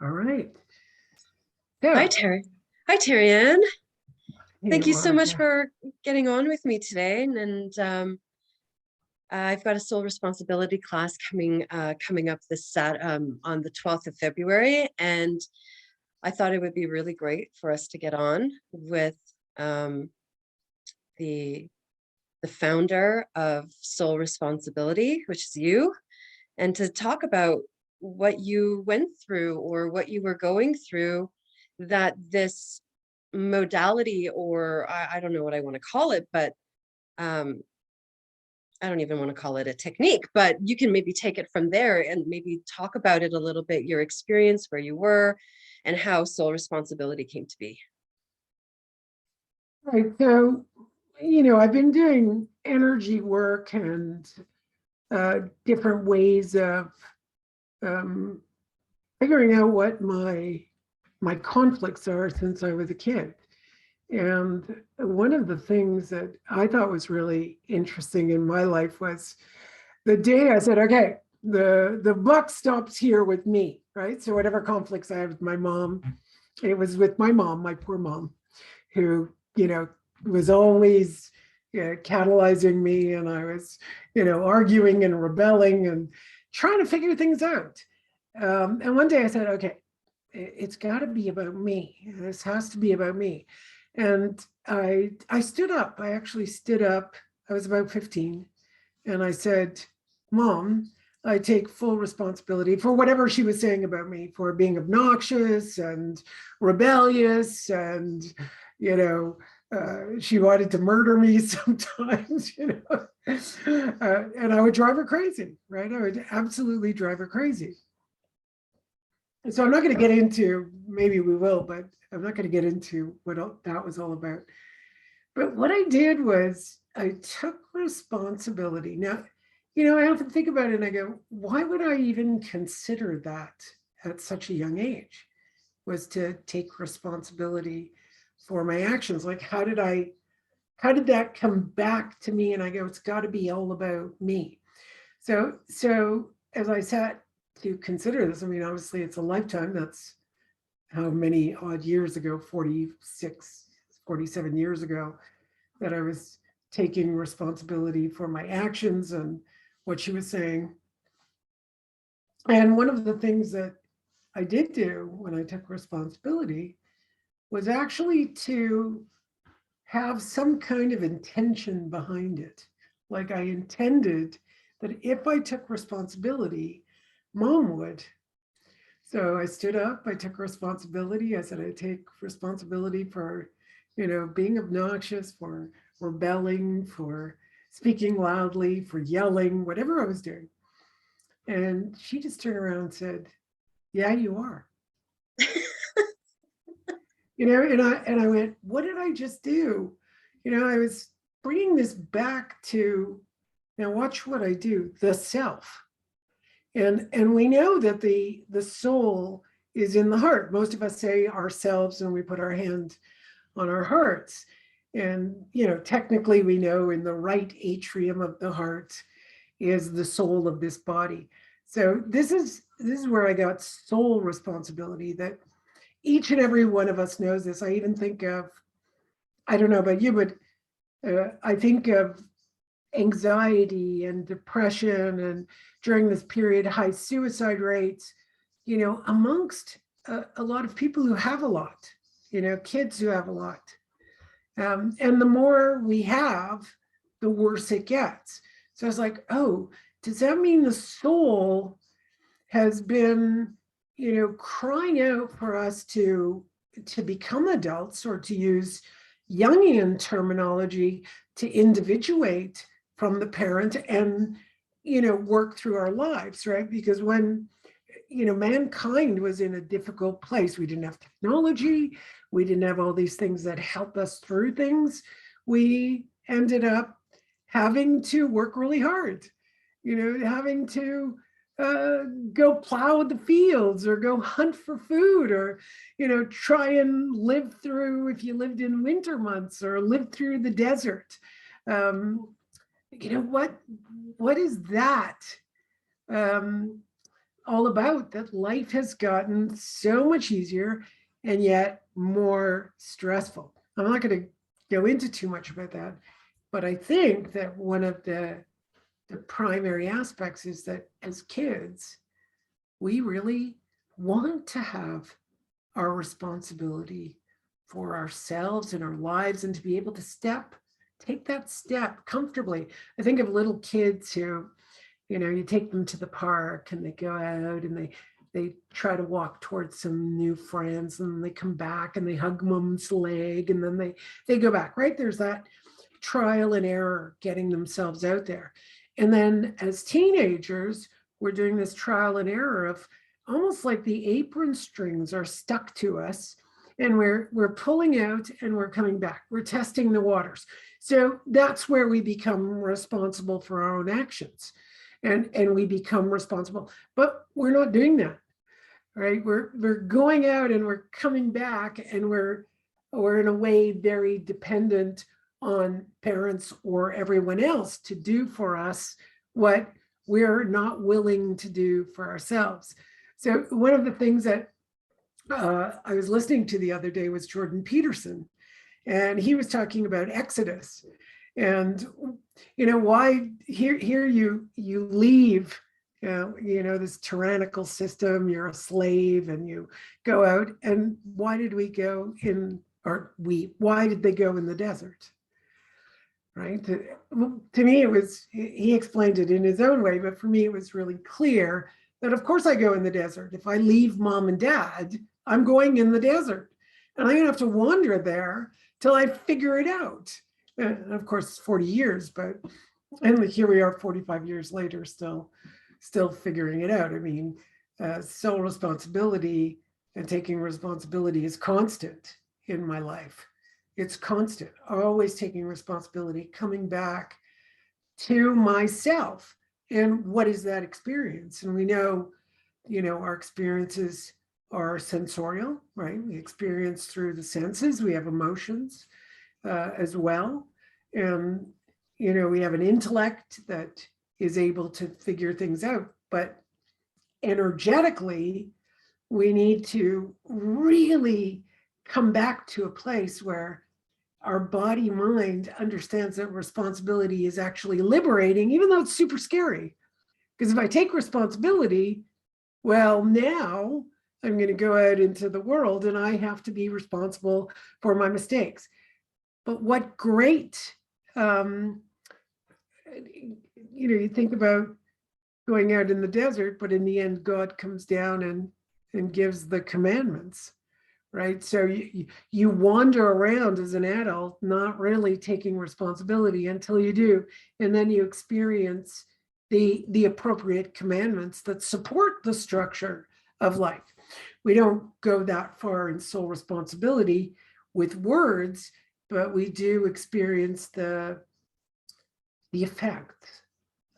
All right. Hi, Yeah. Hi, Terryann. Hey, Thank you so much Monica. for getting on with me today. And I've got a soul responsibility class coming up on the 12th of February, and I thought it would be really great for us to get on with the founder of Soul Responsibility, which is you, and to talk about what you went through or what you were going through, that this modality, or I don't know what I want to call it, but I don't even want to call it a technique, but you can maybe take it from there and maybe talk about it a little bit, your experience, where you were, and how soul responsibility came to be. Right. So, I've been doing energy work and different ways of um, figuring out what my conflicts are since I was a kid. And one of the things that I thought was really interesting in my life was the day I said, okay, the buck stops here with me, right? So whatever conflicts I have with my mom, it was with my mom, my poor mom, who, was always catalyzing me. And I was, arguing and rebelling and trying to figure things out. And one day I said, okay, it's got to be about me. This has to be about me. And I stood up. I actually stood up. I was about 15. And I said, Mom, I take full responsibility for whatever she was saying about me, for being obnoxious and rebellious. And, she wanted to murder me sometimes, and I would drive her crazy, right? I would absolutely drive her crazy. So I'm not going to get into, maybe we will, but I'm not going to get into what that was all about. But what I did was I took responsibility. Now, I often think about it and I go, why would I even consider that at such a young age? Was to take responsibility for my actions. Like, how did that come back to me? And I go, it's got to be all about me. So as I sat to consider this, I mean, obviously it's a lifetime. That's how many odd years ago, 46, 47 years ago, that I was taking responsibility for my actions and what she was saying. And one of the things that I did do when I took responsibility was actually to have some kind of intention behind it. Like, I intended that if I took responsibility, Mom would. So I stood up, I took responsibility. I said, I take responsibility for, being obnoxious, for rebelling, for speaking loudly, for yelling, whatever I was doing. And she just turned around and said, yeah, you are. And I went, what did I just do? I was bringing this back to, now watch what I do, the self. And we know that the soul is in the heart. Most of us say ourselves when we put our hand on our hearts. And, technically we know in the right atrium of the heart is the soul of this body. So this is where I got soul responsibility, that each and every one of us knows this. I even think of, I don't know about you, but I think of anxiety and depression, and during this period, high suicide rates, amongst a lot of people who have a lot, kids who have a lot. And the more we have, the worse it gets. So it's like, oh, does that mean the soul has been, crying out for us to become adults, or to use Jungian terminology, to individuate from the parent and, work through our lives, right? Because when, mankind was in a difficult place, we didn't have technology, we didn't have all these things that help us through things. We ended up having to work really hard, having to go plow the fields, or go hunt for food, or try and live through, if you lived in winter months, or live through the desert. What is that? all about that life has gotten so much easier and yet more stressful. I'm not going to go into too much about that, but I think that one of the primary aspects is that as kids, we really want to have our responsibility for ourselves and our lives and to be able to take that step comfortably. I think of little kids who, you take them to the park and they go out and they try to walk towards some new friends, and they come back and they hug mom's leg, and then they go back, right? There's that trial and error getting themselves out there. And then as teenagers, we're doing this trial and error of almost like the apron strings are stuck to us, and we're pulling out and we're coming back. We're testing the waters. So that's where we become responsible for our own actions, and we become responsible. But we're not doing that, right? We're going out and we're coming back, and we're in a way very dependent on parents or everyone else to do for us what we're not willing to do for ourselves. So one of the things that I was listening to the other day was Jordan Peterson, and he was talking about Exodus, and why here you leave this tyrannical system, you're a slave, and you go out, and why did we go in, or why did they go in the desert? Right? To me, it was, he explained it in his own way, but for me, it was really clear that of course I go in the desert. If I leave mom and dad, I'm going in the desert, and I'm gonna have to wander there till I figure it out. And of course, it's 40 years, and here we are 45 years later, still figuring it out. I mean, sole responsibility and taking responsibility is constant in my life. It's constant, always taking responsibility, coming back to myself. And what is that experience? And we know, our experiences are sensorial, right? We experience through the senses. We have emotions as well. And, we have an intellect that is able to figure things out. But energetically, we need to really come back to a place where our body mind understands that responsibility is actually liberating, even though it's super scary. Because if I take responsibility, well, now I'm going to go out into the world and I have to be responsible for my mistakes. But what great, you think about going out in the desert, but in the end, God comes down and gives the commandments. Right. So you wander around as an adult, not really taking responsibility until you do. And then you experience the appropriate commandments that support the structure of life. We don't go that far in sole responsibility with words, but we do experience the effect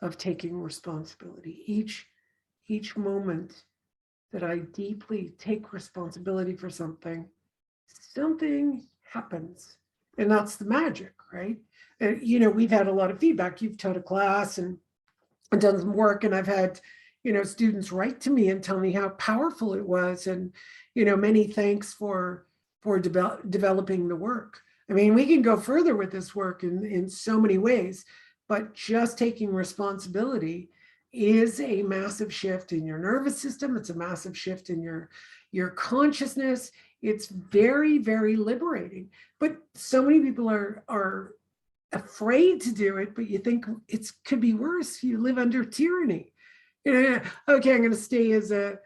of taking responsibility. Each moment that I deeply take responsibility for something happens. And that's the magic, right? We've had a lot of feedback. You've taught a class and done some work, and I've had, students write to me and tell me how powerful it was. And, many thanks for developing the work. I mean, we can go further with this work in so many ways, but just taking responsibility is a massive shift in your nervous system. It's a massive shift in your consciousness. It's very, very liberating. But so many people are afraid to do it, but you think it could be worse. You live under tyranny. Okay, I'm going to stay as an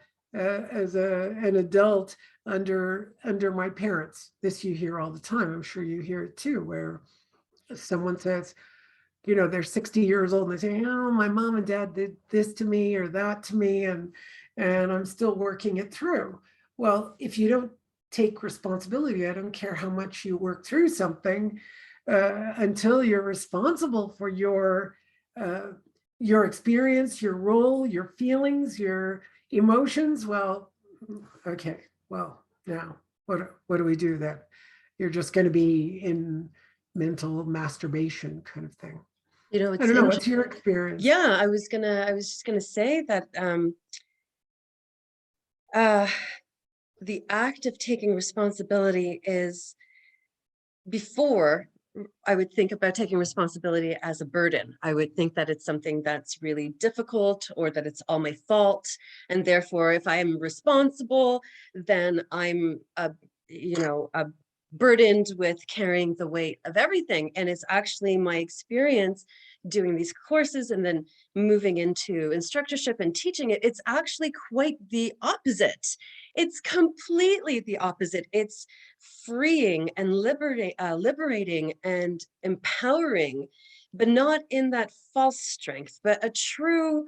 adult under my parents. This you hear all the time. I'm sure you hear it too, where someone says, they're 60 years old and they say, oh, my mom and dad did this to me or that to me, and I'm still working it through. Well, if you don't take responsibility, I don't care how much you work through something, until you're responsible for your experience, your role, your feelings, your emotions. Well, okay, well, now what do we do then? You're just going to be in mental masturbation kind of thing. I It's don't know. What's your experience? Yeah, I was just gonna say that Uh, the act of taking responsibility is, before, I would think about taking responsibility as a burden. I would think that it's something that's really difficult, or that it's all my fault. And therefore, if I am responsible, then I'm burdened with carrying the weight of everything. And it's actually my experience doing these courses and then moving into instructorship and teaching it. It's actually quite the opposite. It's completely the opposite. It's freeing and liberating and empowering, but not in that false strength, but a true,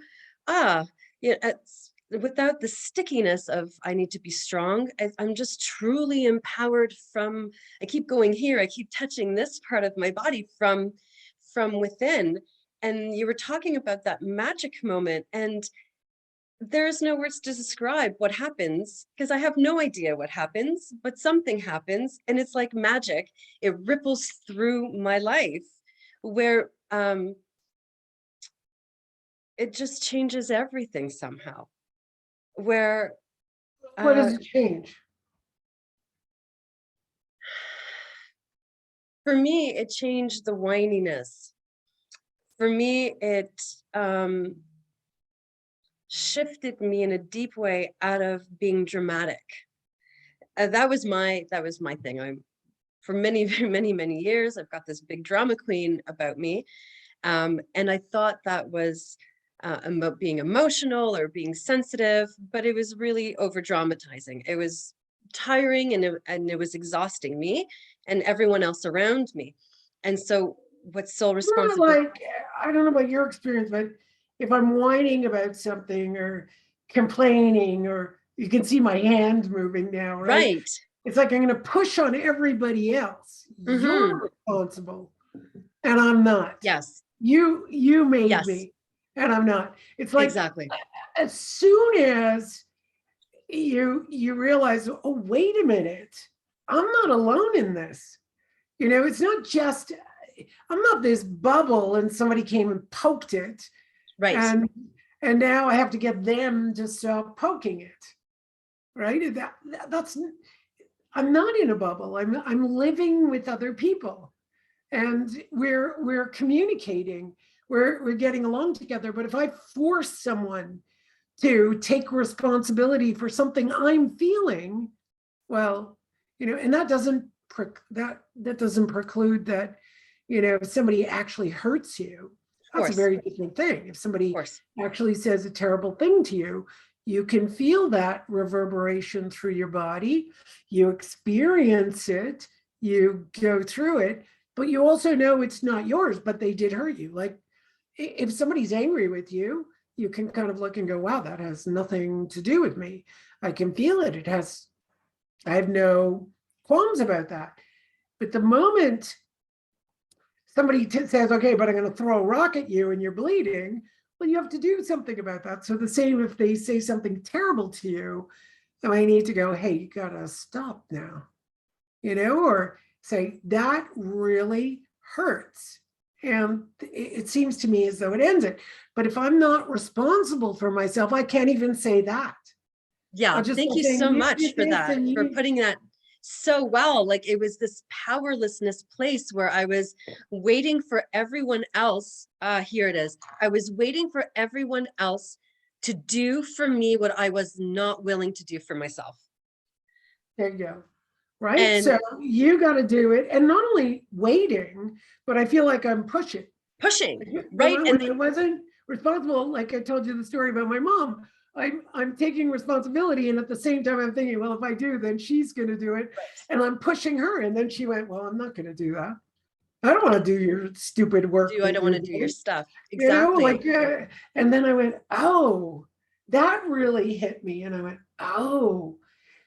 it's without the stickiness of I need to be strong. I'm just truly empowered from, I keep going here, I keep touching this part of my body from within. And you were talking about that magic moment, and there's no words to describe what happens, because I have no idea what happens, but something happens, and it's like magic. It ripples through my life, where it just changes everything somehow. Where What does it change? for me, it changed the whininess. For me, it shifted me in a deep way out of being dramatic. That was my thing. I'm, for many many years, I've got this big drama queen about me, and I thought that was about being emotional or being sensitive, but it was really over dramatizing. It was tiring, and it was exhausting me and everyone else around me. And so, what's soul responsibility? Like, I don't know about your experience, but if I'm whining about something or complaining, or you can see my hand moving now, right? Right. It's like I'm going to push on everybody else. Mm-hmm. You're responsible, and I'm not. Yes. You made Yes. me, and I'm not. It's like Exactly. as soon as you realize, oh, wait a minute, I'm not alone in this. It's not just, I'm not this bubble and somebody came and poked it, Right. and now I have to get them to stop poking it. Right? That's, I'm not in a bubble. I'm living with other people, and we're communicating. We're getting along together. But if I force someone to take responsibility for something I'm feeling, well, and that doesn't preclude that, if somebody actually hurts you, that's a very different thing. If somebody actually says a terrible thing to you, you can feel that reverberation through your body, you experience it, you go through it, but you also know it's not yours, but they did hurt you. Like, if somebody's angry with you, you can kind of look and go, wow, that has nothing to do with me. I can feel it. I have no qualms about that. But the moment somebody says, okay, but I'm going to throw a rock at you and you're bleeding, well, you have to do something about that. So the same, if they say something terrible to you, then I need to go, hey, you got to stop now, or say, that really hurts. And it seems to me as though it ends it. But if I'm not responsible for myself, I can't even say that. Yeah, thank you so much for that, for putting that so well. Like, it was this powerlessness place where I was waiting for everyone else. Here it is. I was waiting for everyone else to do for me what I was not willing to do for myself. There you go. Right? So you got to do it. And not only waiting, but I feel like I'm pushing. Right? When I wasn't responsible, like I told you the story about my mom, I'm taking responsibility, and at the same time I'm thinking, well, if I do, then she's going to do it, and I'm pushing her. And then she went, well, I'm not going to do that. I don't want to do your stupid work. I don't want to do your stuff. Exactly. And then I went, oh, that really hit me. And I went, oh,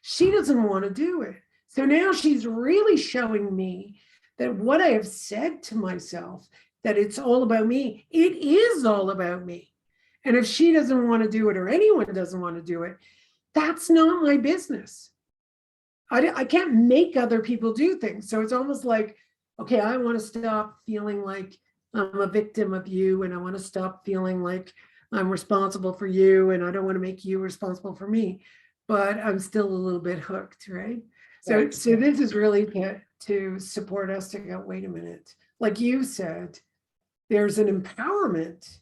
she doesn't want to do it. So now she's really showing me that what I have said to myself, that it's all about me, it is all about me. And if she doesn't want to do it, or anyone doesn't want to do it, that's not my business. I can't make other people do things. So it's almost like, okay, I want to stop feeling like I'm a victim of you, and I want to stop feeling like I'm responsible for you, and I don't want to make you responsible for me. but I'm still a little bit hooked, right? So, Right. so this is really to support us to go, wait a minute. Like you said, there's an empowerment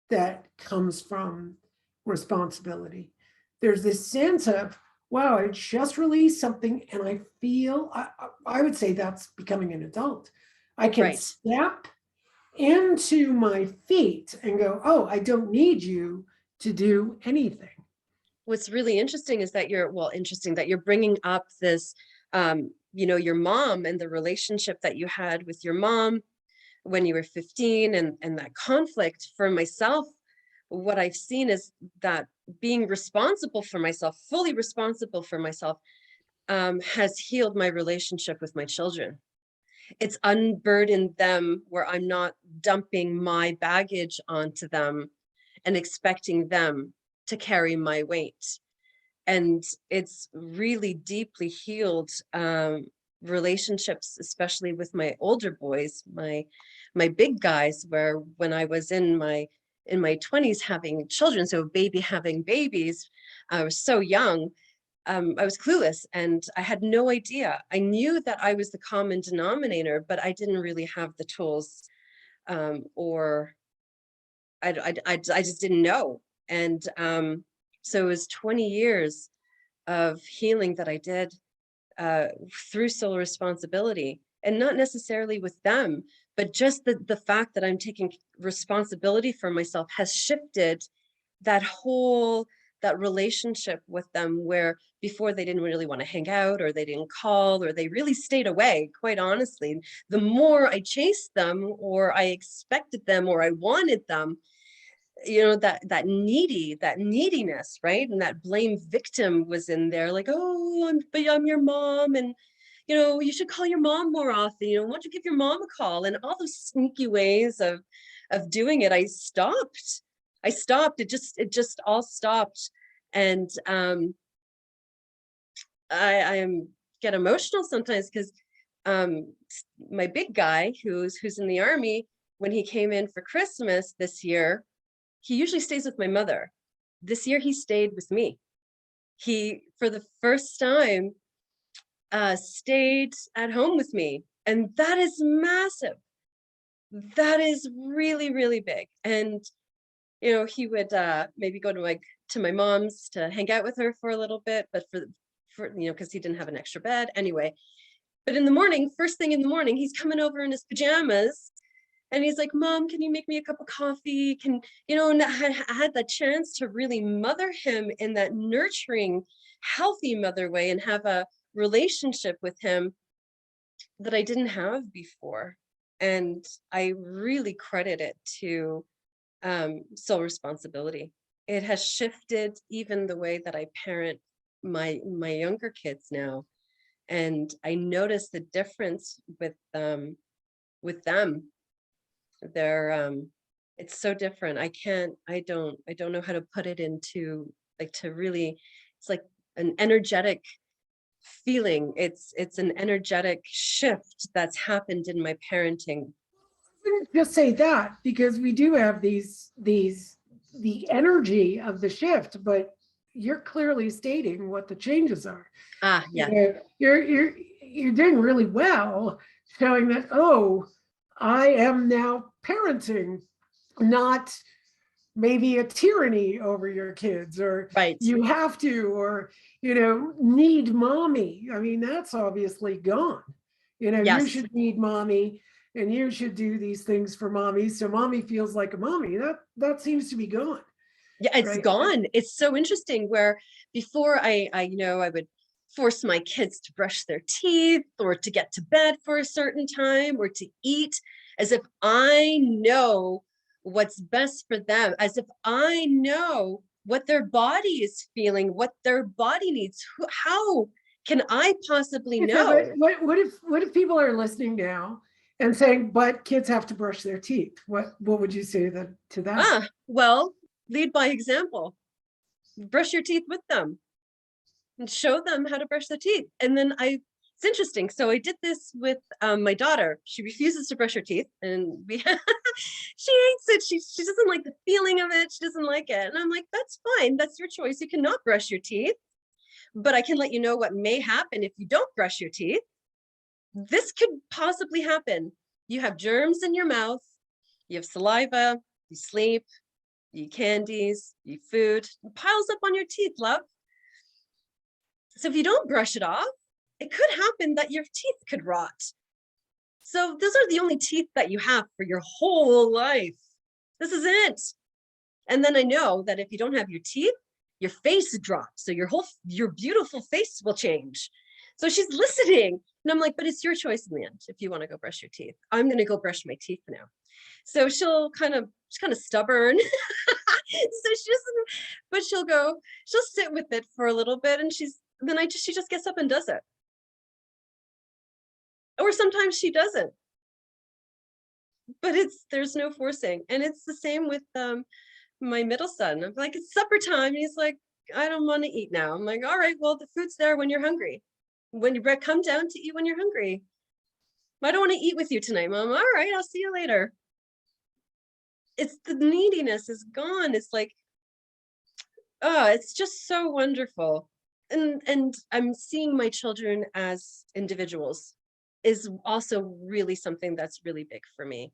that comes from responsibility. There's this sense of, wow, I just released something and I feel, I would say that's becoming an adult. I can Right. step into my feet and go, oh, I don't need you to do anything. What's really interesting is that you're bringing up this, your mom and the relationship that you had with your mom when you were 15, and that conflict. For myself, what I've seen is that being responsible for myself, fully responsible for myself, has healed my relationship with my children. It's unburdened them where I'm not dumping my baggage onto them and expecting them to carry my weight. And it's really deeply healed relationships, especially with my older boys, my big guys, where when I was in my 20s having children, so baby having babies, I was so young. I was clueless and I had no idea. I knew that I was the common denominator, but I didn't really have the tools, or I just didn't know. And so it was 20 years of healing that I did through soul responsibility, and not necessarily with them, but just the fact that I'm taking responsibility for myself has shifted that whole that relationship with them, where before they didn't really want to hang out, or they didn't call, or they really stayed away. Quite honestly, the more I chased them, or I expected them, or I wanted them, that neediness, right? And that blame victim was in there, like, oh, but I'm your mom, and you should call your mom more often, why don't you give your mom a call, and all those sneaky ways of doing it. I stopped. It just all stopped. And I am get emotional sometimes, because my big guy who's in the army, when he came in for Christmas this year, he usually stays with my mother. This year he stayed with me. He, for the first time, stayed at home with me. And that is massive. That is really, really big. And, he would maybe go to my mom's to hang out with her for a little bit, but because he didn't have an extra bed anyway. But in the morning, first thing in the morning, he's coming over in his pajamas. And he's like, Mom, can you make me a cup of coffee? And I had the chance to really mother him in that nurturing, healthy mother way, and have a relationship with him that I didn't have before. And I really credit it to soul responsibility. It has shifted even the way that I parent my younger kids now. And I notice the difference with them. They're it's so different. I don't know how to put it into, like, to really, it's like an energetic feeling. It's an energetic shift that's happened in my parenting. Just say that because we do have the energy of the shift, but you're clearly stating what the changes are. Yeah. You're doing really well showing that, oh, I am now parenting, not maybe a tyranny over your kids, or Right. you have to, or need mommy. I mean, that's obviously gone. You Yes. should need mommy, and you should do these things for mommy, so mommy feels like a mommy. That seems to be gone, Yeah, it's right? gone. It's so interesting, where before I would force my kids to brush their teeth, or to get to bed for a certain time, or to eat, as if I know what's best for them, as if I know what their body is feeling, what their body needs. How can I possibly Okay, but know? what if people are listening now and saying, but kids have to brush their teeth? What would you say to that? Well, lead by example. Brush your teeth with them and show them how to brush their teeth. And then it's interesting. So I did this with my daughter. She refuses to brush her teeth, and she hates it. She doesn't like the feeling of it. She doesn't like it. And I'm like, that's fine. That's your choice. You cannot brush your teeth. but I can let you know what may happen if you don't brush your teeth. This could possibly happen. You have germs in your mouth, you have saliva, you sleep, you eat candies, you eat food, it piles up on your teeth, love. So if you don't brush it off, it could happen that your teeth could rot. So those are the only teeth that you have for your whole life. This is it. And then I know that if you don't have your teeth, your face drops. So your beautiful face will change. So she's listening. And I'm like, but it's your choice in the end if you want to go brush your teeth. I'm going to go brush my teeth now. So she's kind of stubborn. So she doesn't, but she'll sit with it for a little bit, and she just gets up and does it. Or sometimes she doesn't. But there's no forcing. And it's the same with my middle son. I'm like, it's supper time. And he's like, I don't want to eat now. I'm like, all right, well, the food's there when you're hungry. When you come down to eat when you're hungry. I don't want to eat with you tonight, Mom. All right, I'll see you later. It's the neediness is gone. It's like, oh, it's just so wonderful. And I'm seeing my children as individuals is also really something that's really big for me.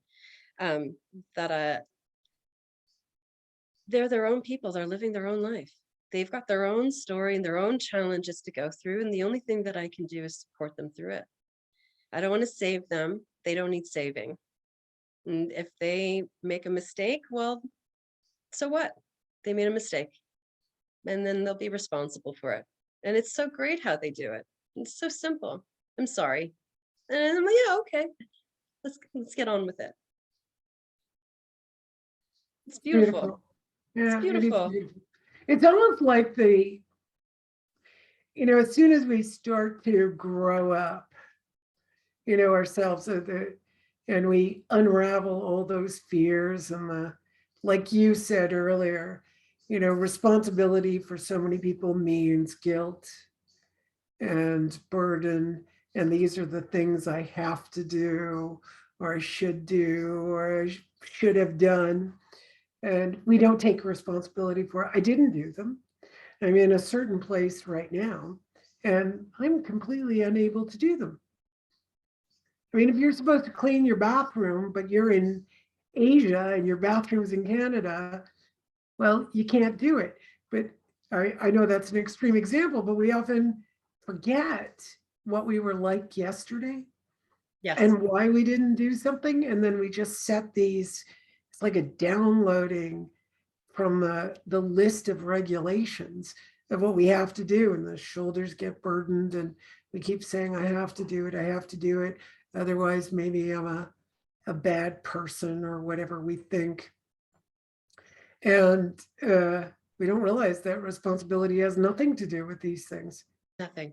That they're their own people. They're living their own life. They've got their own story and their own challenges to go through. And the only thing that I can do is support them through it. I don't want to save them. They don't need saving. And if they make a mistake, well, so what? They made a mistake. And then they'll be responsible for it. And it's so great how they do it. It's so simple. I'm sorry. And I'm like, yeah, okay. Let's get on with it. It's beautiful. Yeah, it's beautiful. It is beautiful. It's almost like as soon as we start to grow up, ourselves, and we unravel all those fears and like you said earlier, responsibility for so many people means guilt and burden. And these are the things I have to do, or I should do, or I should have done. And we don't take responsibility for it. I didn't do them. I'm in a certain place right now, and I'm completely unable to do them. I mean, if you're supposed to clean your bathroom, but you're in Asia and your bathroom's in Canada, well, you can't do it. But I know that's an extreme example, but we often forget what we were like yesterday. Yes. And why we didn't do something. And then we just set these, it's like a downloading from the list of regulations of what we have to do. And the shoulders get burdened and we keep saying, I have to do it. I have to do it. Otherwise, maybe I'm a bad person or whatever we think. And we don't realize that responsibility has nothing to do with these things. Nothing.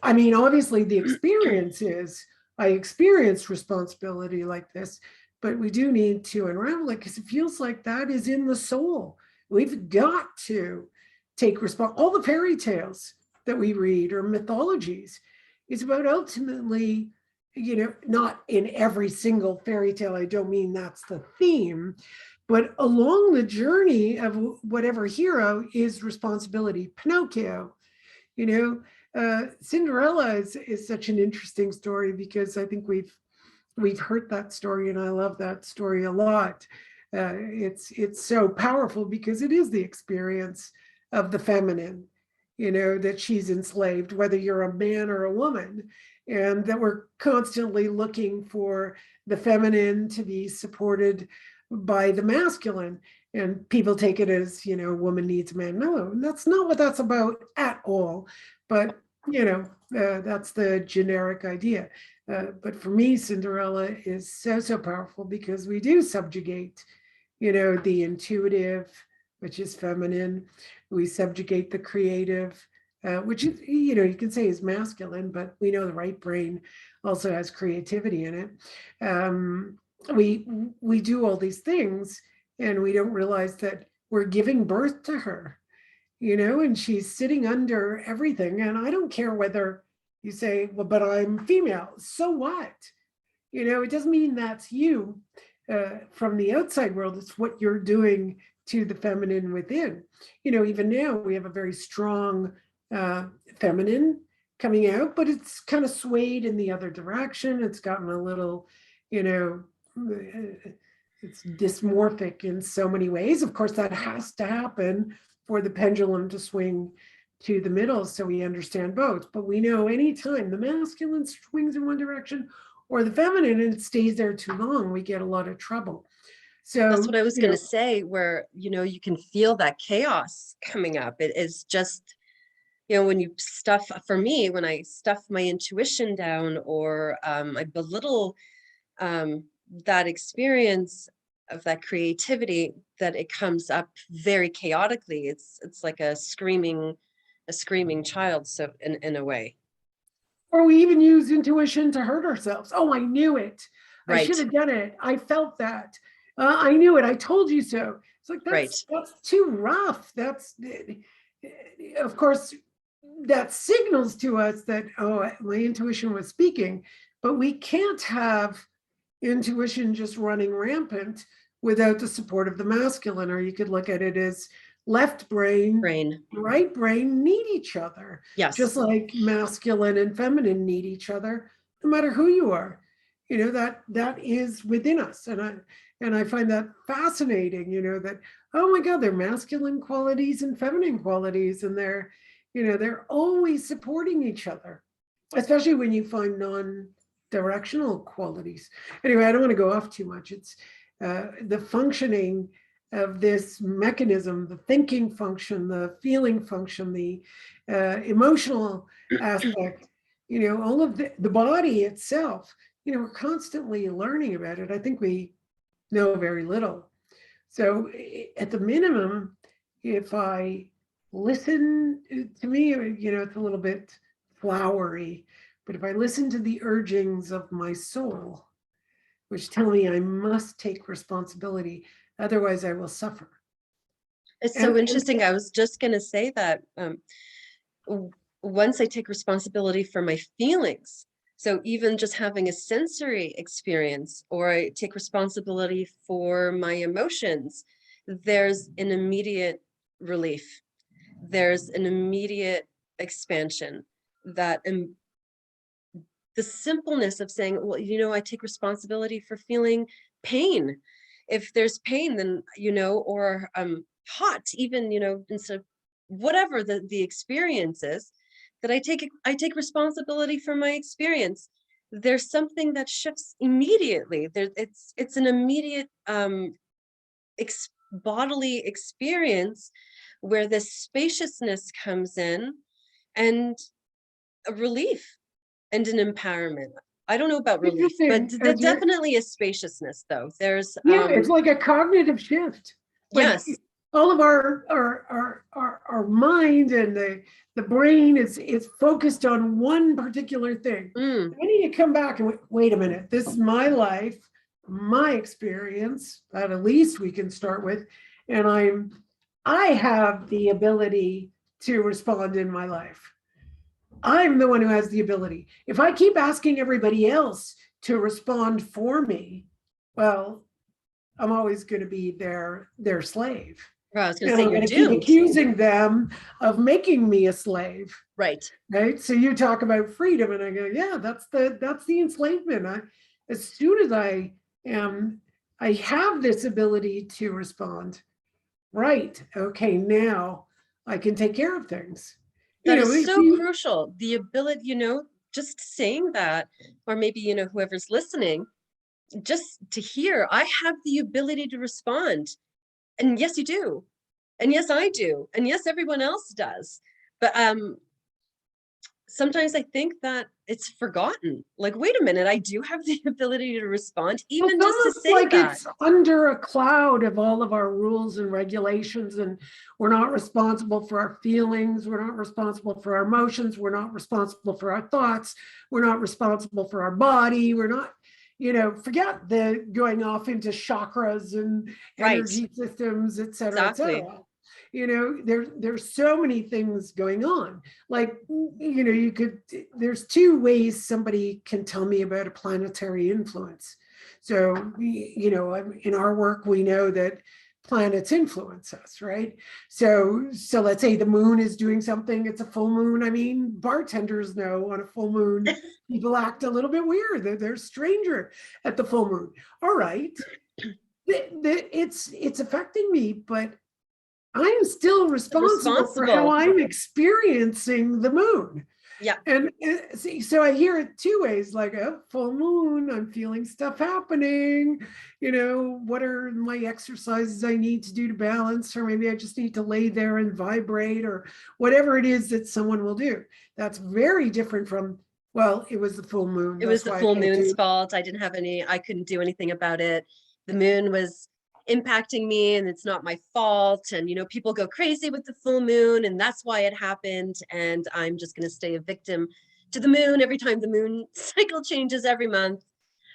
I mean, obviously the experience is, I experienced responsibility like this, but we do need to unravel it because it feels like that is in the soul. We've got to take all the fairy tales that we read or mythologies is about ultimately, not in every single fairy tale, I don't mean that's the theme, but along the journey of whatever hero is responsibility. Pinocchio, Cinderella is such an interesting story because I think we've heard that story, and I love that story a lot. It's so powerful because it is the experience of the feminine, that she's enslaved, whether you're a man or a woman, and that we're constantly looking for the feminine to be supported by the masculine. And people take it as, woman needs a man. No, that's not what that's about at all. But, that's the generic idea. But for me, Cinderella is so powerful because we do subjugate, the intuitive, which is feminine. We subjugate the creative, which is, you can say is masculine, but we know the right brain also has creativity in it. We do all these things and we don't realize that we're giving birth to her, and she's sitting under everything. And I don't care whether you say, well, but I'm female. So what? It doesn't mean that's you from the outside world. It's what you're doing to the feminine within. Even now we have a very strong feminine coming out, but it's kind of swayed in the other direction. It's gotten a little, you know, it's dysmorphic in so many ways. Of course, that has to happen for the pendulum to swing to the middle so we understand both. But we know anytime the masculine swings in one direction or the feminine and it stays there too long, we get a lot of trouble. So that's what I was going to say, where, you can feel that chaos coming up. It is just, when you stuff, for me, when I stuff my intuition down, or I belittle that experience of that creativity, that it comes up very chaotically. It's like a screaming child, so in a way. Or we even use intuition to hurt ourselves. Oh, I knew it. I Right. should have done it. I felt that. I knew it. I told you so. It's like, that's too rough. That's, of course, that signals to us that, oh, my intuition was speaking, but we can't have intuition just running rampant without the support of the masculine. Or you could look at it as left brain, right brain need each other. Yes. Just like masculine and feminine need each other, no matter who you are. That is within us. And I find that fascinating, that, oh my God, they're masculine qualities and feminine qualities, and they're always supporting each other, especially when you find non-directional qualities. Anyway, I don't want to go off too much. It's the functioning of this mechanism, the thinking function, the feeling function, the emotional aspect, all of the body itself, we're constantly learning about it. I think we know very little. So at the minimum, if I listen, to me, it's a little bit flowery, but if I listen to the urgings of my soul, which tell me I must take responsibility, otherwise I will suffer. It's so interesting. I was just going to say that once I take responsibility for my feelings, so even just having a sensory experience, or I take responsibility for my emotions, there's an immediate relief. There's an immediate expansion, that the simpleness of saying, well, I take responsibility for feeling pain. If there's pain, then, or hot, even, instead of whatever the experience is, that I take responsibility for my experience. There's something that shifts immediately. It's an immediate bodily experience where this spaciousness comes in, and a relief and an empowerment. I don't know about relief, but definitely a spaciousness, though. There's it's like a cognitive shift. Yes. Like all of our mind and the brain is focused on one particular thing. I need to come back and wait a minute. This is my life, my experience, that at least we can start with, and I have the ability to respond in my life. I'm the one who has the ability. If I keep asking everybody else to respond for me, well, I'm always going to be their slave. Well, I was going to say, I'm going to keep accusing them of making me a slave. Right. So you talk about freedom, and I go, yeah, that's the enslavement. As soon as I have this ability to respond. Right. Okay. Now I can take care of things. That is so crucial. The ability, just saying that, or maybe, whoever's listening, just to hear, I have the ability to respond. And yes, you do. And yes, I do. And yes, everyone else does. But sometimes I think that it's forgotten. Like, wait a minute, I do have the ability to respond, even just to say like that. It's under a cloud of all of our rules and regulations, and we're not responsible for our feelings. We're not responsible for our emotions. We're not responsible for our thoughts. We're not responsible for our body. We're not, forget the going off into chakras and energy systems, et cetera, et cetera. There's so many things going on. Like, there's two ways somebody can tell me about a planetary influence. So, in our work, we know that planets influence us, right? So let's say the moon is doing something, it's a full moon. I mean, bartenders know on a full moon, people act a little bit weird. They're stranger at the full moon. All right. It's affecting me, but I'm still responsible for how Responsible. I'm experiencing the moon. Yeah. And see, so I hear it two ways, like a full moon, I'm feeling stuff happening. What are my exercises I need to do to balance? Or maybe I just need to lay there and vibrate, or whatever it is that someone will do. That's very different from, well, it was the full moon. It was the full moon's fault. I couldn't do anything about it. The moon was impacting me and it's not my fault. And, people go crazy with the full moon and that's why it happened. And I'm just going to stay a victim to the moon every time the moon cycle changes every month.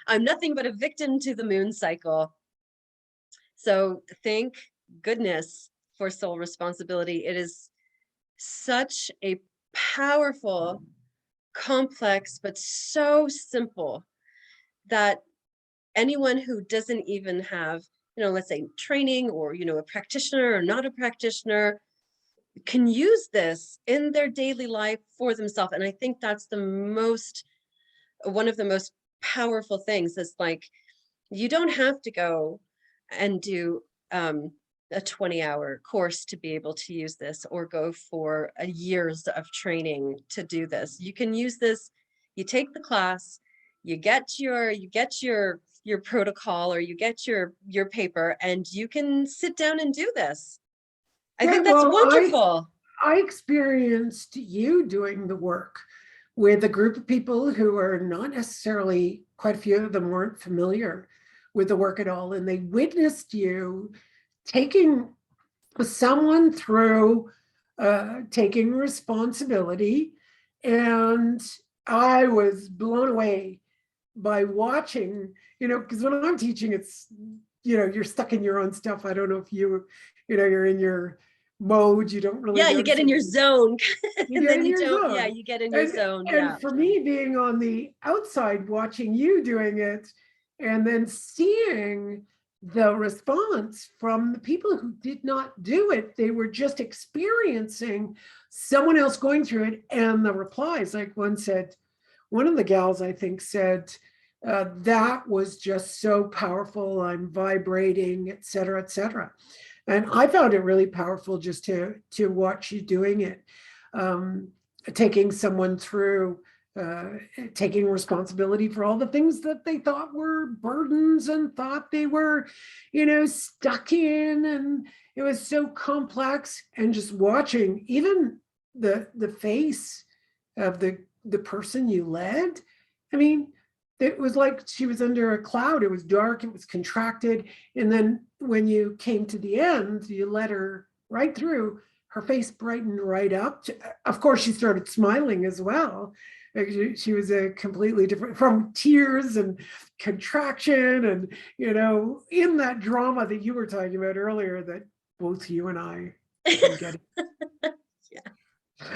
I'm nothing but a victim to the moon cycle. So thank goodness for soul responsibility. It is such a powerful, complex, but so simple that anyone who doesn't even have, let's say training, or, a practitioner or not a practitioner, can use this in their daily life for themselves. And I think that's one of the most powerful things is, like, you don't have to go and do a 20-hour course to be able to use this, or go for a years of training to do this. You can use this, you take the class, you get your protocol, or you get your paper, and you can sit down and do this. I think that's wonderful. I experienced you doing the work with a group of people who are not necessarily, quite a few of them weren't familiar with the work at all. And they witnessed you taking someone through taking responsibility. And I was blown away by watching, because when I'm teaching, it's, you're stuck in your own stuff. I don't know if you're in your mode, you don't really. Yeah, you get in your zone. You get in your zone. Yeah, you get in your zone. And for me, being on the outside, watching you doing it, and then seeing the response from the people who did not do it, they were just experiencing someone else going through it, and the replies, like one of the gals, I think, said, that was just so powerful, I'm vibrating, et cetera, et cetera. And I found it really powerful just to watch you doing it, taking someone through, taking responsibility for all the things that they thought were burdens and thought they were, stuck in, and it was so complex. And just watching even the face of the person you led, I mean, it was like she was under a cloud. It was dark, it was contracted. And then when you came to the end, you led her right through, her face brightened right up. Of course, she started smiling as well. She was a completely different, from tears and contraction and, in that drama that you were talking about earlier, that both you and I can get.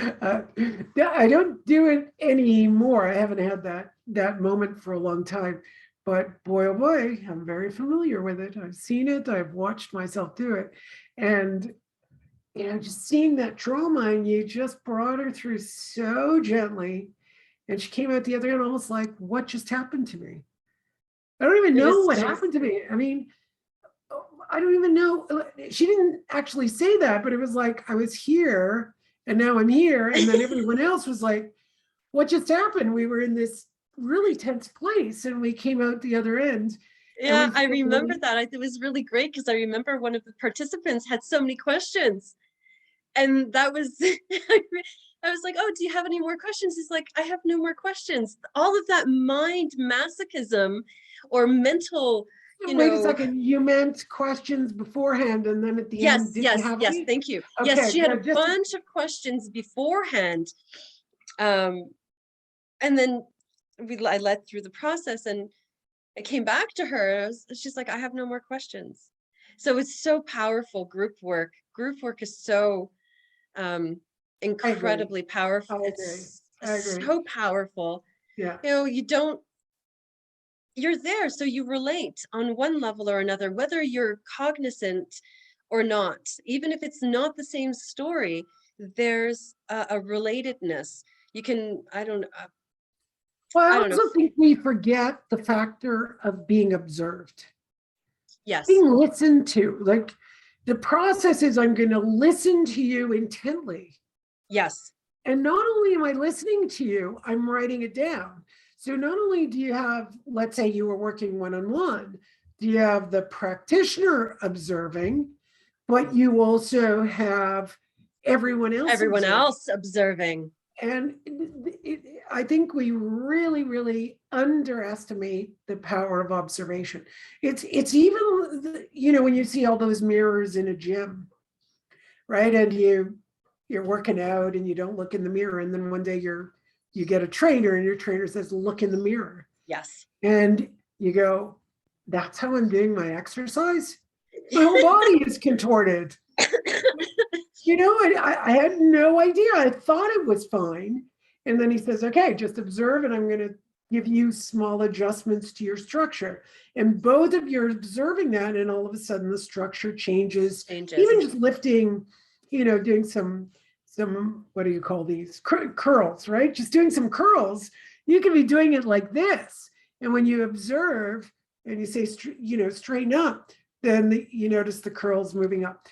I don't do it anymore. I haven't had that moment for a long time, but boy, oh boy, I'm very familiar with it. I've seen it. I've watched myself do it. And, just seeing that trauma, and you just brought her through so gently, and she came out the other end almost like, what just happened to me? I don't even know what happened to me. I mean, I don't even know. She didn't actually say that, but it was like, I was here and now I'm here. And then everyone else was like, what just happened? We were in this really tense place and we came out the other end. Yeah, I remember that. It was really great because I remember one of the participants had so many questions. And that was, I was like, oh, do you have any more questions? He's like, I have no more questions. All of that mind masochism or mental, Wait a second, you meant questions beforehand and then at the end, yes, thank you. Okay, yes, she had a bunch of questions beforehand. And then I led through the process and I came back to her. She's like, I have no more questions. So it's so powerful. Group work is so incredibly powerful. It's so powerful. Yeah. You're there, so you relate on one level or another, whether you're cognizant or not. Even if it's not the same story, there's a relatedness. You can, Well, I I don't know. also think we forget the factor of being observed, Yes, being listened to. Like the process is I'm going to listen to you intently. yes, And not only am I listening to you, I'm writing it down. So not only do you have, let's say you were working one-on-one, do you have the practitioner observing, but you also have everyone else everyone observing. else observing. And I think we really, really underestimate the power of observation. It's even, when you see all those mirrors in a gym, right? And you're working out and you don't look in the mirror. And then one day you get a trainer and your trainer says, look in the mirror. Yes. And you go, that's how I'm doing my exercise? My whole body is contorted. I had no idea. I thought it was fine. And then he says, okay, just observe, and I'm going to give you small adjustments to your structure. And both of you are observing that, and all of a sudden the structure changes. Even just lifting, doing some, what do you call these? Curls, right? Just doing some curls. You can be doing it like this. And when you observe and you say, straighten up, then you notice the curls moving up.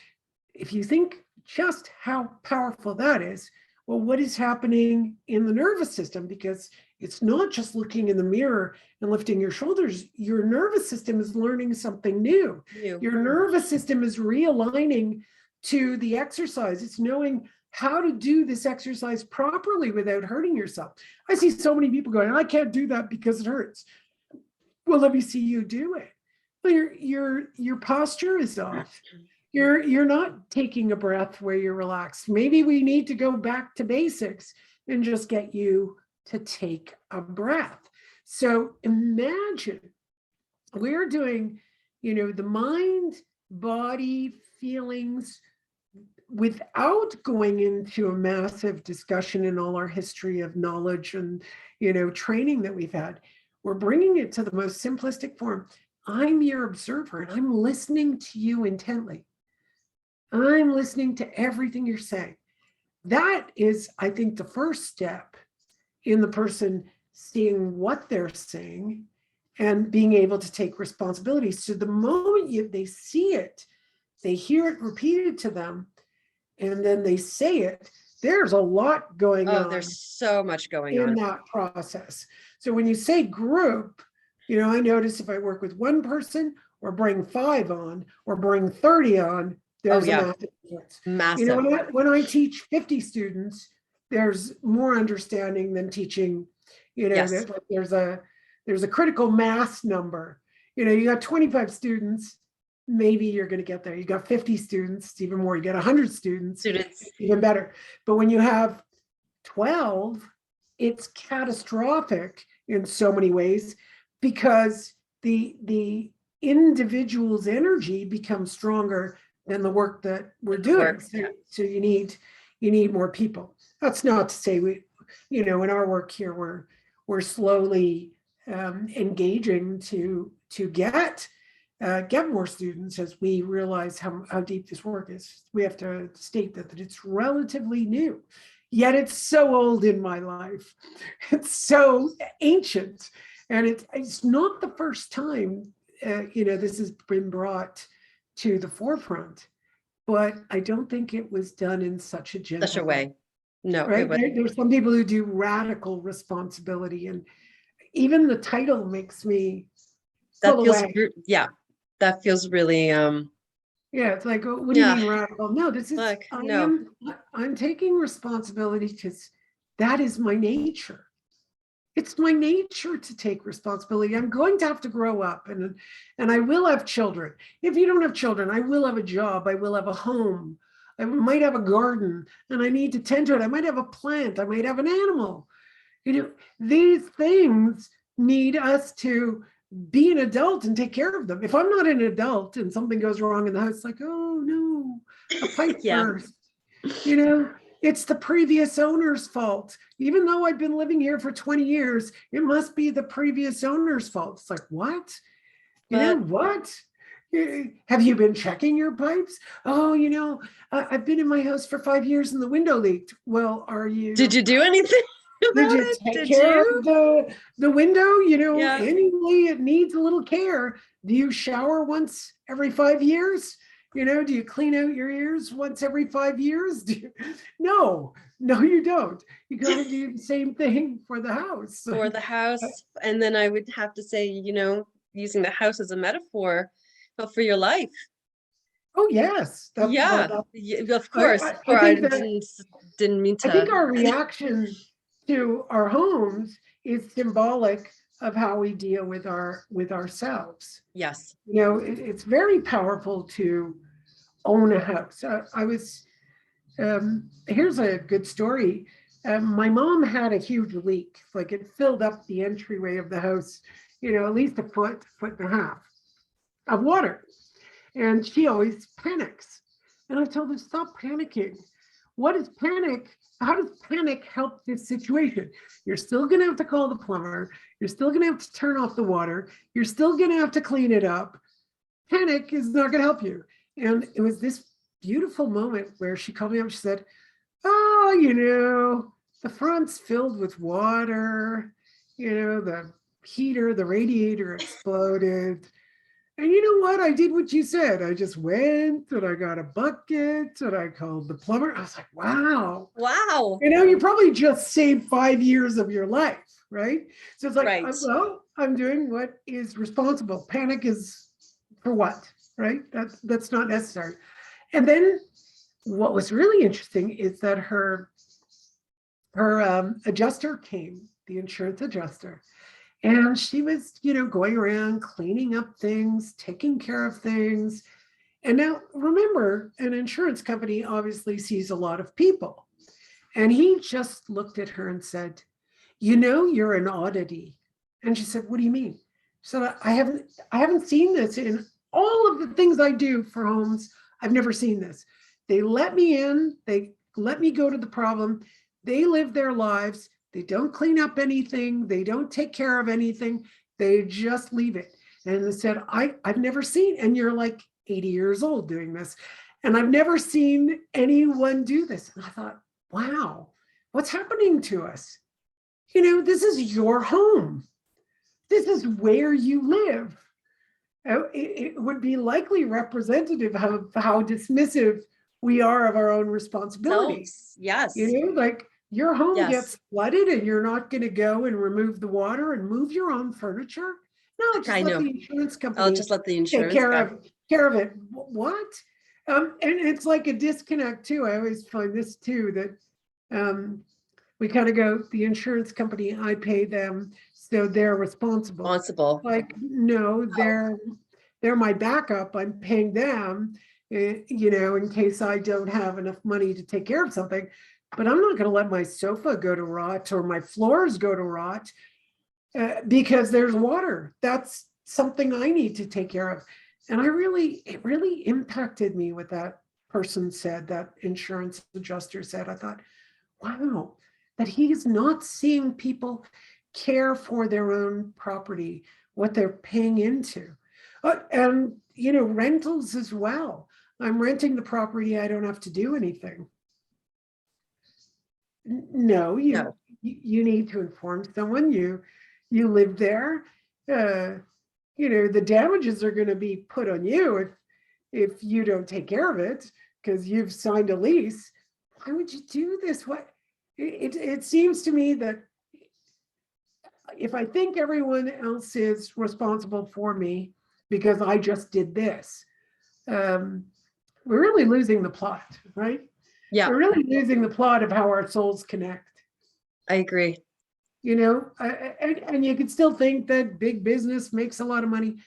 If you think just how powerful that is, well, what is happening in the nervous system? Because it's not just looking in the mirror and lifting your shoulders. Your nervous system is learning something new. Your nervous system is realigning to the exercise. It's knowing how to do this exercise properly without hurting yourself. I see so many people going, I can't do that because it hurts. Well, let me see you do it. Well, your posture is off. You're not taking a breath where you're relaxed. Maybe we need to go back to basics and just get you to take a breath. So imagine we're doing, the mind, body, feelings without going into a massive discussion in all our history of knowledge and, training that we've had. We're bringing it to the most simplistic form. I'm your observer and I'm listening to you intently. I'm listening to everything you're saying. That is, I think, the first step in the person seeing what they're saying and being able to take responsibility. So the moment they see it, they hear it repeated to them, and then they say it, there's a lot going on. There's so much going on in that process. So when you say group, I notice if I work with one person or bring 5 on or bring 30 on, there's a massive difference. Massive. When I teach 50 students, there's more understanding than teaching, Yes. there's a critical mass number. You got 25 students, maybe you're going to get there. You got 50 students, it's even more. You got 100 students, even better. But when you have 12, it's catastrophic in so many ways because the individual's energy becomes stronger than the work that we're doing. So you need more people. That's not to say we, in our work here, we're slowly engaging to get more students as we realize how deep this work is. We have to state that it's relatively new, yet it's so old in my life. It's so ancient, and it's not the first time this has been brought to the forefront, but I don't think it was done in such a gentle way. No, right? There's some people who do radical responsibility, and even the title makes me pull away. That feels really yeah, it's like, what do you mean radical? No, this is I'm taking responsibility because that is my nature. It's my nature to take responsibility. I'm going to have to grow up, and I will have children. If you don't have children, I will have a job. I will have a home. I might have a garden, and I need to tend to it. I might have a plant. I might have an animal. These things need us to be an adult and take care of them. If I'm not an adult and something goes wrong in the house, it's like, oh no, a pipe burst. It's the previous owner's fault. Even though I've been living here for 20 years, it must be the previous owner's fault. It's like, what? What? Have you been checking your pipes? Oh, I've been in my house for 5 years and the window leaked. Well, Did you do anything did about you it? take Did care you? of the window? Yeah. Anyway, it needs a little care. Do you shower once every 5 years? Do you clean out your ears once every 5 years? No, no, you don't. You got to do the same thing for the house. For the house. And then I would have to say, using the house as a metaphor, but for your life. Oh yes, Yeah, of course. I I think that didn't mean I think to. our reaction to our homes is symbolic of how we deal with ourselves. Yes. It's very powerful to own a house. Here's a good story. My mom had a huge leak, like it filled up the entryway of the house, at least a foot and a half of water. And she always panics. And I told her, stop panicking. What is panic? How does panic help this situation? You're still going to have to call the plumber. You're still going to have to turn off the water. You're still going to have to clean it up. Panic is not going to help you. And it was this beautiful moment where she called me up. She said, oh, the front's filled with water. The heater, the radiator exploded. And you know what? I did what you said. I just went and I got a bucket and I called the plumber. I was like, wow. Wow. You probably just saved 5 years of your life, right? So it's like, Right. I'm doing what is responsible. Panic is for what, right? That's not necessary. And then what was really interesting is that her adjuster came, the insurance adjuster. And she was, going around cleaning up things, taking care of things. And now remember, an insurance company obviously sees a lot of people. And he just looked at her and said, you're an oddity. And she said, what do you mean? So I haven't seen this in all of the things I do for homes. I've never seen this. They let me in, they let me go to the problem. They live their lives. They don't clean up anything. They don't take care of anything. They just leave it. And they said, I've never seen, and you're like 80 years old doing this. And I've never seen anyone do this. And I thought, wow, what's happening to us? This is your home. This is where you live. It would be likely representative of how dismissive we are of our own responsibilities. Yes. Like your home Yes. gets flooded and you're not going to go and remove the water and move your own furniture. No, just I let know. the insurance company I'll just let the insurance take guy. care of it. What? And it's like a disconnect too. I always find this too, that we kind of go, the insurance company, I pay them, so they're responsible. Like, no, they're my backup. I'm paying them, in case I don't have enough money to take care of something. But I'm not going to let my sofa go to rot or my floors go to rot because there's water. That's something I need to take care of. And it really impacted me what that person said, that insurance adjuster said. I thought, wow, that he is not seeing people care for their own property, what they're paying into. And, rentals as well. I'm renting the property. I don't have to do anything. No, you need to inform someone. You live there. The damages are going to be put on you if you don't take care of it because you've signed a lease. Why would you do this? It seems to me that if I think everyone else is responsible for me because I just did this, we're really losing the plot, right? Yeah. We're really losing the plot of how our souls connect. I agree. And you can still think that big business makes a lot of money.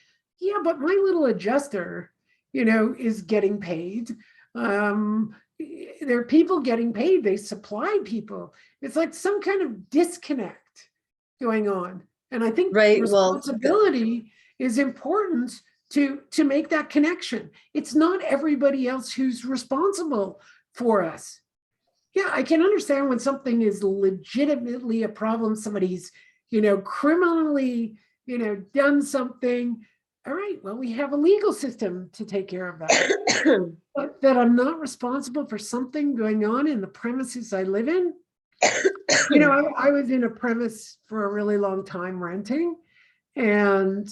Yeah, but my little adjuster, is getting paid. There are people getting paid. They supply people. It's like some kind of disconnect going on. And I think responsibility is important to make that connection. It's not everybody else who's responsible for us. Yeah, I can understand when something is legitimately a problem, somebody's, criminally, done something. all right, well, we have a legal system to take care of that. But that I'm not responsible for something going on in the premises I live in. You know, I was in a premise for a really long time renting, and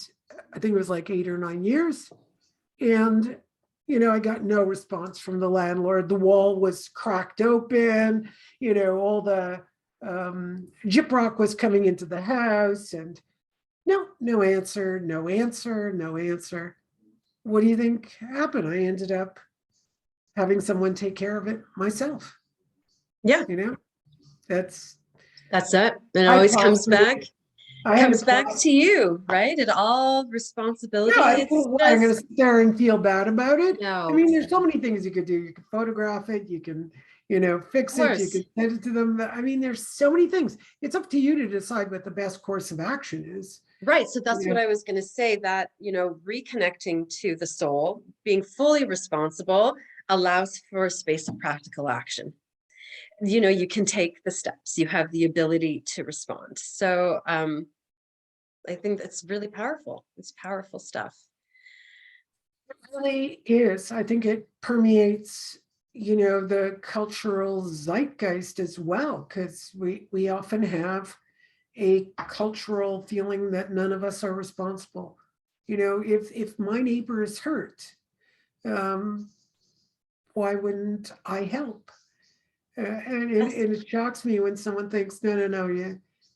I think it was like 8 or 9 years. And, you know, I got no response from the landlord. The wall was cracked open, you know, all the gyprock was coming into the house, and no answer, no answer, no answer. What do you think happened? I ended up having someone take care of it myself. Yeah, You know, that's, that's it. It I always plowed comes through back. it. I had to Comes plow. back to you, right? It all No, responsibility. It's I'm going to just sit there and feel bad about it. I no, mean, there's so many things you could do. You could photograph it. You can, you know, of fix it. You course. can send it to them. I mean, there's so many things. It's up to you to decide what the best course of action is. Right. So that's You what know, I was going to say, that, reconnecting to the soul, being fully responsible allows for a space of practical action. You can take the steps, you have the ability to respond. So I think that's really powerful. It's powerful stuff. it really is. I think it permeates, you know, the cultural zeitgeist as well, because we often have a cultural feeling that none of us are responsible. You know, if my neighbor is hurt, um, why wouldn't I help? Yes. And it shocks me when someone thinks, no,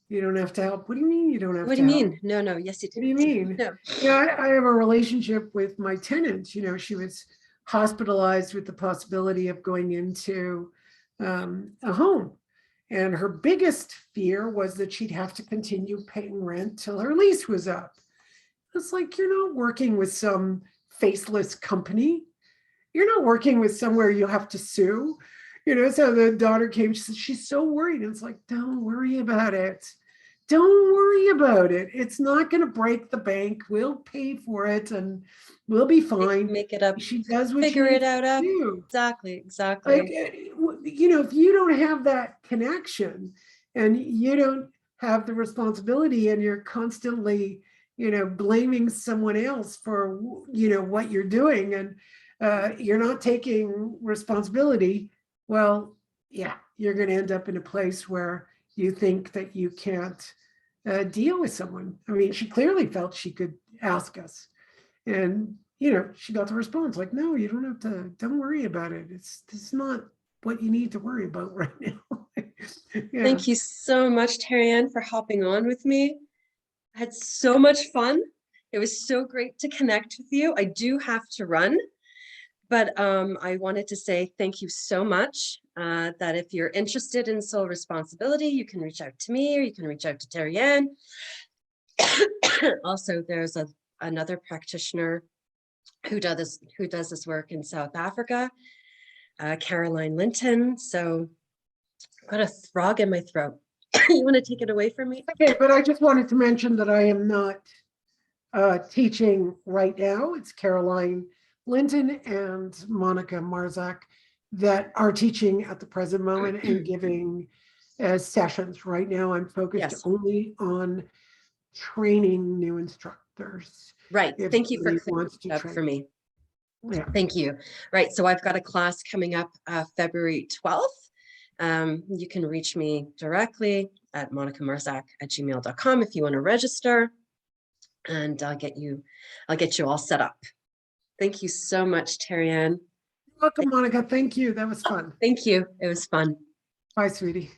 you don't have to help. What do you mean you don't have What do to you help? mean? No, no. Yes, you What do you do. mean? No. You know, I have a relationship with my tenant. You know, she was hospitalized with the possibility of going into a home. And her biggest fear was that she'd have to continue paying rent till her lease was up. It's like, you're not working with some faceless company. You're not working with somewhere you have to sue. You know, so the daughter came, she said, she's so worried. And it's like, don't worry about it. Don't worry about it. It's not going to break the bank. We'll pay for it and we'll be fine. Make it up. She does what she Figure it needs to out up. do. Exactly. Like, Exactly. you know, if you don't have that connection and you don't have the responsibility and you're constantly, you know, blaming someone else for, you know, what you're doing, and you're not taking responsibility, well, yeah, you're going to end up in a place where you think that you can't deal with someone. I mean, she clearly felt she could ask us, and, you know, she got the response like, no, you don't have to, don't worry about it. It's not what you need to worry about right now. Yeah. Thank you so much, Terryann, for hopping on with me. I had so much fun. It was so great to connect with you. I do have to run, but I wanted to say thank you so much. That if you're interested in soul responsibility, you can reach out to me, or you can reach out to Terryann. Also, there's another practitioner who does this work in South Africa, Caroline Linton. So I've got a frog in my throat. You want to take it away from me? Okay, but I just wanted to mention that I am not teaching right now. It's Caroline Linton and Monica Marzak that are teaching at the present moment and giving sessions. Right now, I'm focused Yes. only on training new instructors. Right. If Thank you for somebody clearing wants to it up for train. me. Yeah. Thank you. Right. So I've got a class coming up February 12th. You can reach me directly at monicamarzak@gmail.com if you want to register, and I'll get you all set up. Thank you so much, Terryann. Welcome, Monica. Thank you. That was fun. Thank you. It was fun. Bye, sweetie.